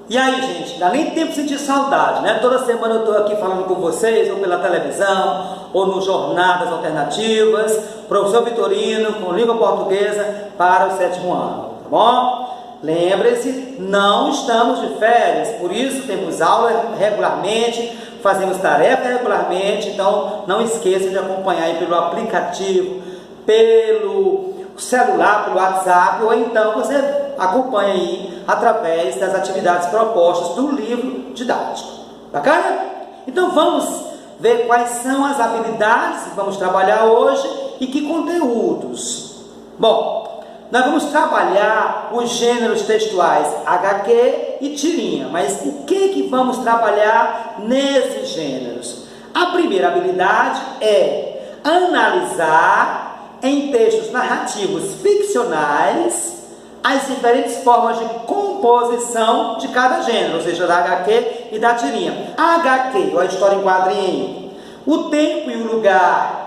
E aí, gente, dá nem tempo de sentir saudade, né? Toda semana eu estou aqui falando com vocês, ou pela televisão, ou no Jornadas Alternativas, professor Vitorino, com língua portuguesa para o 7º ano, tá bom? Lembre-se, não estamos de férias, por isso temos aula regularmente, fazemos tarefa regularmente, então não esqueça de acompanhar aí pelo aplicativo, pelo celular, pelo WhatsApp, ou então você acompanha aí através das atividades propostas do livro didático. Bacana? Então vamos ver quais são as habilidades que vamos trabalhar hoje e que conteúdos. Bom, nós vamos trabalhar os gêneros textuais HQ e tirinha, mas o que vamos trabalhar nesses gêneros? A primeira habilidade é analisar em textos narrativos ficcionais as diferentes formas de composição de cada gênero, ou seja, da HQ e da tirinha. A HQ, ou a história em quadrinho, o tempo e o lugar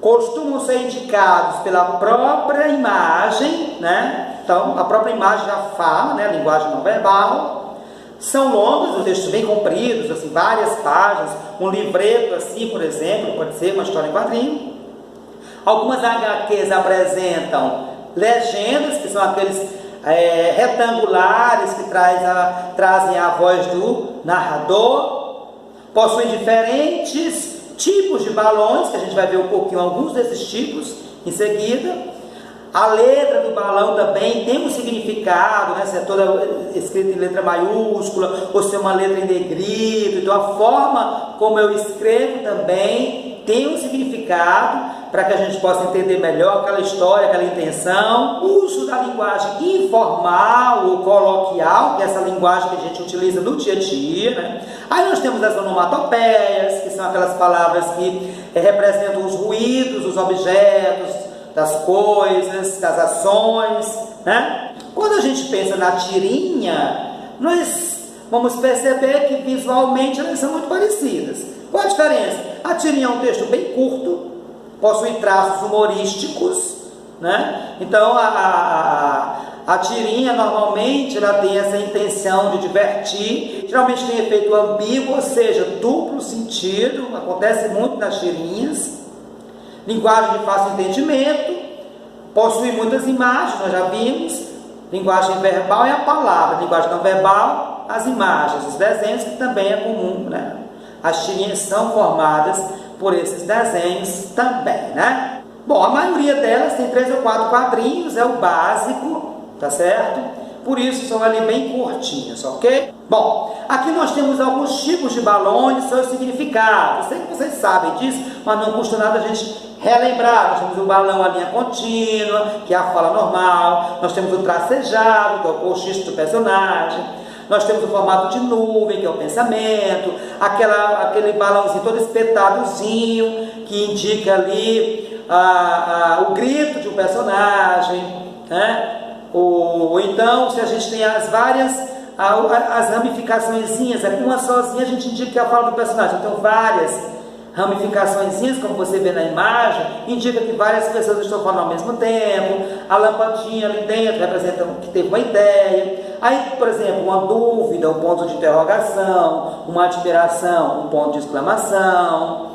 costumam ser indicados pela própria imagem, né? Então, a própria imagem já fala, né? A linguagem não verbal. São longos, os textos bem compridos, assim, várias páginas, um livreto assim, por exemplo, pode ser uma história em quadrinho. Algumas HQs apresentam legendas, que são aqueles retangulares que trazem a voz do narrador. Possuem diferentes tipos de balões, que a gente vai ver um pouquinho alguns desses tipos em seguida. A letra do balão também tem um significado, né? Se é toda escrita em letra maiúscula ou se é uma letra em negrito. Então a forma como eu escrevo também tem um significado para que a gente possa entender melhor aquela história, aquela intenção. O uso da linguagem informal ou coloquial, que é essa linguagem que a gente utiliza no dia a dia, né? Aí nós temos as onomatopeias, que são aquelas palavras que representam os ruídos, os objetos, das coisas, das ações, né? Quando a gente pensa na tirinha, nós vamos perceber que visualmente elas são muito parecidas. Qual a diferença? A tirinha é um texto bem curto, possui traços humorísticos, né? Então a tirinha normalmente ela tem essa intenção de divertir, geralmente tem efeito ambíguo, ou seja, duplo sentido, acontece muito nas tirinhas. Linguagem de fácil entendimento, possui muitas imagens, nós já vimos. Linguagem verbal é a palavra, linguagem não verbal, as imagens, os desenhos, que também é comum, né? As tirinhas são formadas por esses desenhos também, né? Bom, a maioria delas tem 3 ou 4 quadrinhos, é o básico, tá certo? Por isso são ali bem curtinhos, ok? Bom, aqui nós temos alguns tipos de balões e seus significados. Sei que vocês sabem disso, mas não custa nada a gente relembrar. Nós temos o balão, a linha contínua, que é a fala normal. Nós temos o tracejado, que é o cochicho do personagem. Nós temos o formato de nuvem, que é o pensamento. Aquele balãozinho todo espetadozinho, que indica ali o grito de um personagem, né? Ou então, se a gente tem as ramificaçõezinhas, uma sozinha a gente indica que é a fala do personagem. Então, várias ramificaçõezinhas, como você vê na imagem, indica que várias pessoas estão falando ao mesmo tempo. A lampadinha ali dentro representa que teve uma ideia. Aí, por exemplo, uma dúvida, um ponto de interrogação, uma admiração, um ponto de exclamação,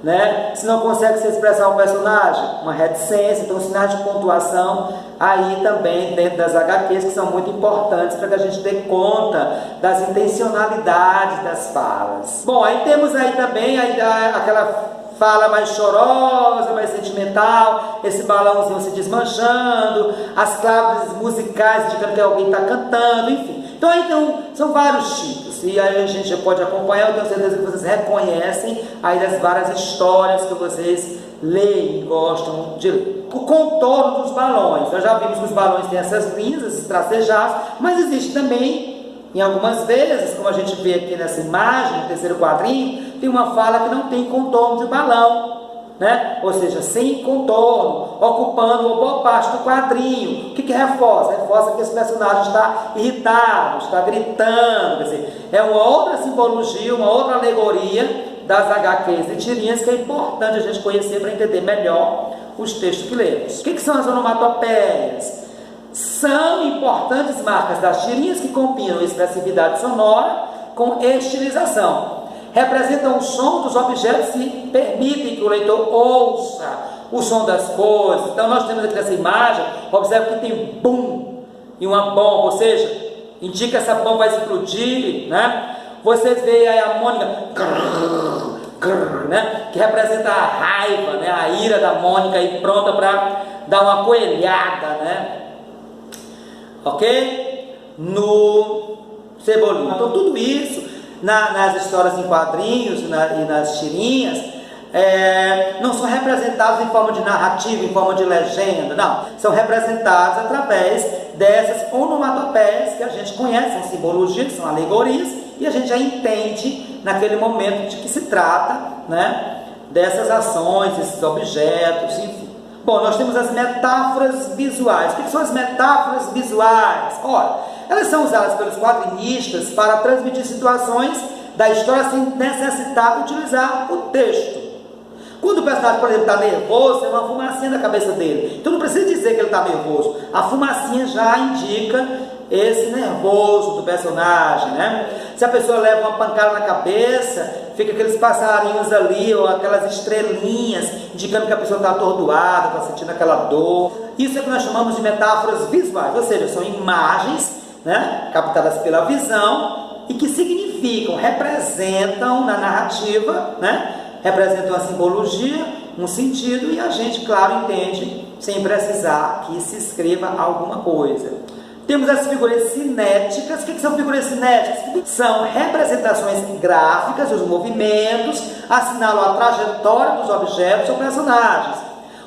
né? Se não consegue se expressar um personagem, uma reticência. Então sinais de pontuação aí também dentro das HQs, que são muito importantes para que a gente dê conta das intencionalidades das falas. Bom, aí temos aí também aquela fala mais chorosa, mais sentimental, esse balãozinho se desmanchando, as claves musicais indicando que alguém está cantando, enfim. Então são vários tipos, e aí a gente já pode acompanhar. Eu tenho certeza que vocês reconhecem aí das várias histórias que vocês leem e gostam de ler. O contorno dos balões, nós já vimos que os balões têm essas linhas, esses tracejados, mas existe também, em algumas vezes, como a gente vê aqui nessa imagem, no terceiro quadrinho, tem uma fala que não tem contorno de balão, né? Ou seja, sem contorno, ocupando uma boa parte do quadrinho. O que reforça? Reforça que esse personagem está irritado, está gritando. Quer dizer, é uma outra simbologia, uma outra alegoria das HQs e tirinhas que é importante a gente conhecer para entender melhor os textos que lemos. O que são as onomatopeias? são importantes marcas das tirinhas que combinam expressividade sonora com estilização. Representam o som dos objetos e permitem que o leitor ouça o som das coisas. Então nós temos aqui nessa imagem, observe que tem um boom e uma bomba, ou seja, indica que essa bomba vai explodir, né? Vocês veem aí a Mônica, né? Que representa a raiva, né? A ira da Mônica aí pronta para dar uma coelhada, né? Ok? No Cebolinha. Então tudo isso nas histórias em quadrinhos e nas tirinhas não são representados em forma de narrativa, em forma de legenda, não. São representados através dessas onomatopeias que a gente conhece, são simbologias, são alegorias, e a gente já entende naquele momento de que se trata, né, dessas ações, esses objetos, enfim. Bom, nós temos as metáforas visuais. O que são as metáforas visuais? Olha, elas são usadas pelos quadrinistas para transmitir situações da história sem necessitar utilizar o texto. Quando o personagem, por exemplo, está nervoso, tem uma fumacinha na cabeça dele. Então não precisa dizer que ele está nervoso. A fumacinha já indica esse nervoso do personagem, né? Se a pessoa leva uma pancada na cabeça, fica aqueles passarinhos ali, ou aquelas estrelinhas, indicando que a pessoa está atordoada, está sentindo aquela dor. Isso é o que nós chamamos de metáforas visuais, ou seja, são imagens, né, captadas pela visão e que significam, representam na narrativa, né, representam a simbologia, um sentido, e a gente, claro, entende sem precisar que se escreva alguma coisa. Temos as figuras cinéticas. O que são figuras cinéticas? São representações gráficas dos movimentos, assinalam a trajetória dos objetos ou personagens.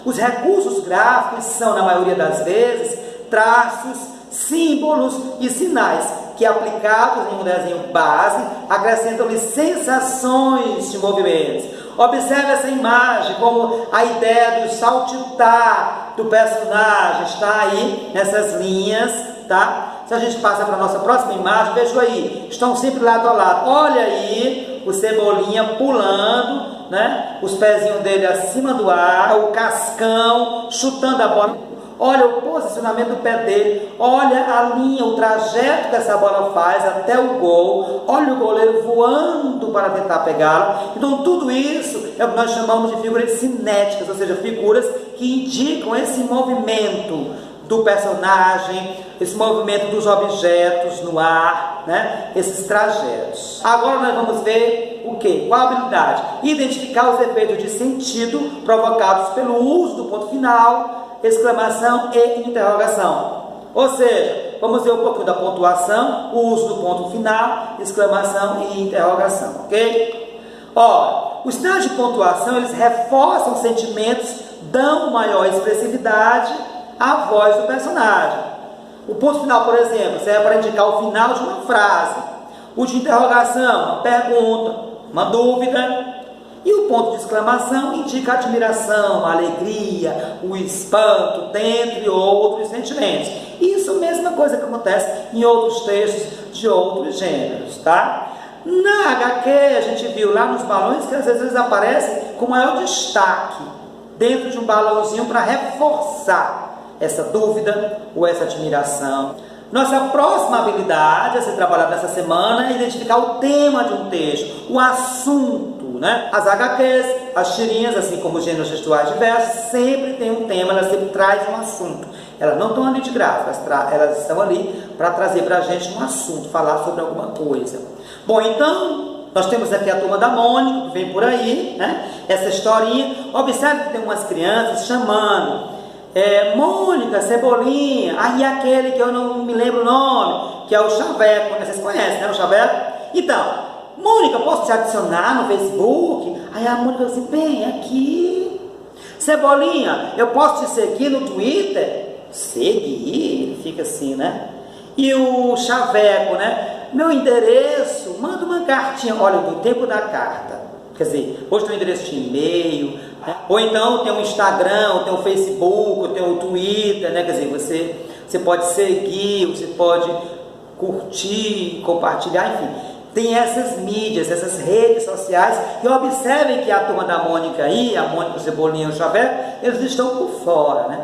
Os recursos gráficos são, na maioria das vezes, traços, símbolos e sinais que, aplicados em um desenho base, acrescentam-lhe sensações de movimentos. Observe essa imagem, como a ideia do saltitar do personagem está aí nessas linhas, tá? Se a gente passa para a nossa próxima imagem, veja aí, estão sempre lado a lado. Olha aí o Cebolinha pulando, né? Os pezinhos dele acima do ar, o Cascão chutando a bola. Olha o posicionamento do pé dele, olha a linha, o trajeto que essa bola faz até o gol, olha o goleiro voando para tentar pegá-la. Então tudo isso é o que nós chamamos de figuras cinéticas, ou seja, figuras que indicam esse movimento do personagem, esse movimento dos objetos no ar, né? Esses trajetos. Agora nós vamos ver o quê? Qual a habilidade? Identificar os efeitos de sentido provocados pelo uso do ponto final, exclamação e interrogação. Ou seja, vamos ver um pouquinho da pontuação, o uso do ponto final, exclamação e interrogação, ok? Ó, os sinais de pontuação, eles reforçam sentimentos, dão maior expressividade à voz do personagem. O ponto final, por exemplo, serve para indicar o final de uma frase. O de interrogação, uma pergunta, uma dúvida. E o ponto de exclamação indica a admiração, a alegria, o espanto, dentre outros sentimentos. Isso é a mesma coisa que acontece em outros textos de outros gêneros, tá? Na HQ, a gente viu lá nos balões que às vezes eles aparecem com maior destaque dentro de um balãozinho para reforçar essa dúvida ou essa admiração. Nossa próxima habilidade a ser trabalhada nessa semana é identificar o tema de um texto, o assunto, né? As HQs, as tirinhas, assim como os gêneros textuais diversos, sempre tem um tema, elas sempre trazem um assunto. Elas não estão ali de graça, elas estão ali para trazer para a gente um assunto, falar sobre alguma coisa. Bom, então, nós temos aqui a Turma da Mônica, que vem por aí, né? Essa historinha. Observe que tem umas crianças chamando Mônica, Cebolinha, aí aquele que eu não me lembro o nome, que é o Chaveco, né? Vocês conhecem, né, o Chaveco? Então, Mônica, posso te adicionar no Facebook? Aí a Mônica disse, bem, aqui. Cebolinha, eu posso te seguir no Twitter? Seguir? Ele fica assim, né? E o Chaveco, né? Meu endereço, manda uma cartinha. Olha, do tempo da carta. Quer dizer, hoje tem um endereço de e-mail, né? Ou então tem um Instagram, ou tem um Facebook, ou tem um Twitter, né? Quer dizer, você pode seguir, você pode curtir, compartilhar, enfim. Tem essas mídias, essas redes sociais, e observem que a Turma da Mônica aí, a Mônica, o Cebolinha e o Chaveco, eles estão por fora, né?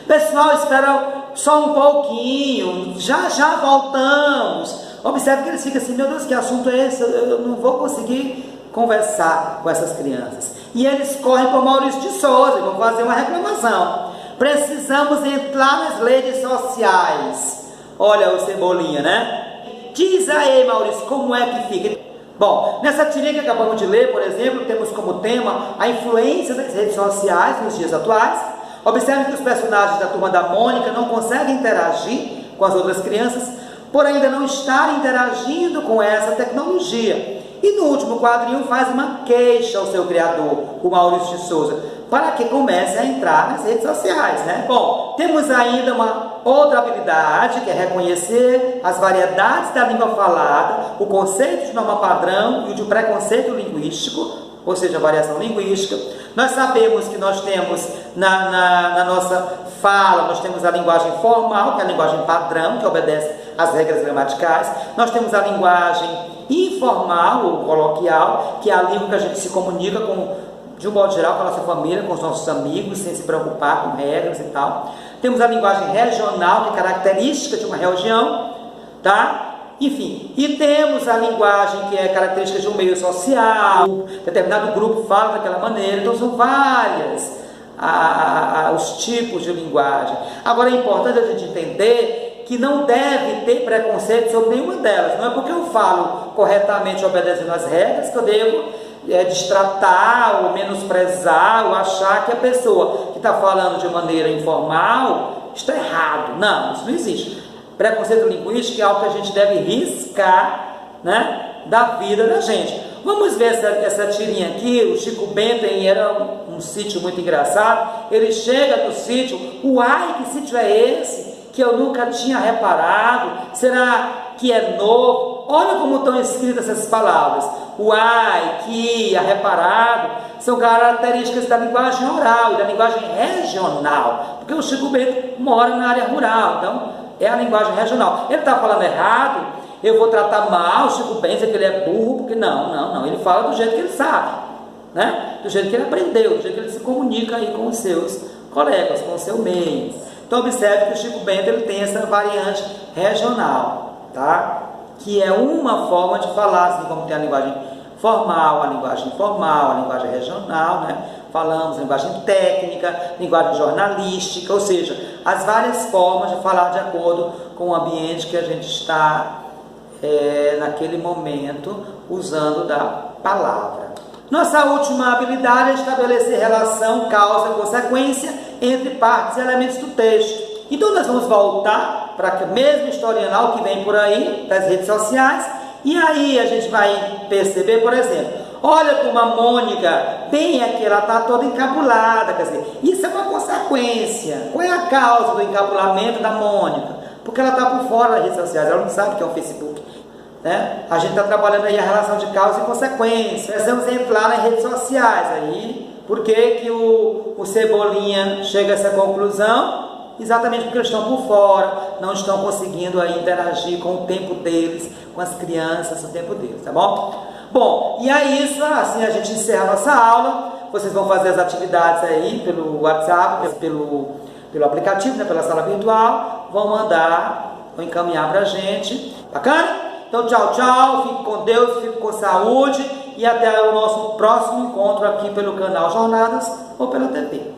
Pessoal, espero só um pouquinho, já já voltamos. Observe que eles ficam assim, meu Deus, que assunto é esse? Eu não vou conseguir conversar com essas crianças. E eles correm para o Maurício de Souza e vão fazer uma reclamação. Precisamos entrar nas redes sociais. Olha o Cebolinha, né? Diz aí, Maurício, como é que fica? Bom, nessa tirinha que acabamos de ler, por exemplo, temos como tema a influência das redes sociais nos dias atuais. Observe que os personagens da Turma da Mônica não conseguem interagir com as outras crianças por ainda não estarem interagindo com essa tecnologia. E no último quadrinho faz uma queixa ao seu criador, o Maurício de Souza, para que comece a entrar nas redes sociais, né? Bom, temos ainda uma outra habilidade, que é reconhecer as variedades da língua falada, o conceito de norma padrão e o de preconceito linguístico, ou seja, a variação linguística. Nós sabemos que nós temos na nossa fala, nós temos a linguagem formal, que é a linguagem padrão, que obedece às regras gramaticais. Nós temos a linguagem informal ou coloquial, que é a língua que a gente se comunica de um modo geral com a nossa família, com os nossos amigos, sem se preocupar com regras e tal. Temos a linguagem regional, que é característica de uma região, tá? Enfim, e temos a linguagem que é característica de um meio social, determinado grupo fala daquela maneira, então são várias os tipos de linguagem. Agora é importante a gente entender que não deve ter preconceito sobre nenhuma delas. Não é porque eu falo corretamente obedecendo às regras que eu devo destratar ou menosprezar ou achar que a pessoa que está falando de maneira informal está errado. Não, isso não existe. Preconceito linguístico é algo que a gente deve riscar, né, da vida da gente. Vamos ver essa tirinha aqui. O Chico Bento era um sítio muito engraçado. Ele chega no sítio, uai, que sítio é esse? Que eu nunca tinha reparado. Será que é novo? Olha como estão escritas essas palavras. Uai, que, reparado, são características da linguagem oral e da linguagem regional. Porque o Chico Bento mora na área rural, então é a linguagem regional. Ele está falando errado, eu vou tratar mal o Chico Bento, dizer que ele é burro, porque não. Ele fala do jeito que ele sabe, né? Do jeito que ele aprendeu, do jeito que ele se comunica aí com os seus colegas, com o seu meio. Então observe que o Chico Bento ele tem essa variante regional, tá? Que é uma forma de falar, assim como tem a linguagem formal, a linguagem informal, a linguagem regional, né? Falamos linguagem técnica, linguagem jornalística, ou seja, as várias formas de falar de acordo com o ambiente que a gente está naquele momento usando da palavra. Nossa última habilidade é estabelecer relação, causa e consequência entre partes e elementos do texto. Então nós vamos voltar para a mesma historinal que vem por aí, das redes sociais, e aí a gente vai perceber, por exemplo, olha como a Mônica, bem aqui, ela está toda encabulada, quer dizer, isso é uma consequência. Qual é a causa do encabulamento da Mônica? Porque ela está por fora das redes sociais, ela não sabe o que é o Facebook, né? A gente está trabalhando aí a relação de causa e consequência. Nós vamos entrar nas redes sociais aí. Por que o Cebolinha chega a essa conclusão? Exatamente porque eles estão por fora, não estão conseguindo aí interagir com o tempo deles, com as crianças, o tempo deles, tá bom? Bom, e é isso, assim a gente encerra a nossa aula. Vocês vão fazer as atividades aí pelo WhatsApp, pelo aplicativo, né, pela sala virtual, vão mandar, vão encaminhar pra gente, bacana? Então tchau, fique com Deus, fique com saúde e até o nosso próximo encontro aqui pelo canal Jornadas ou pela TV.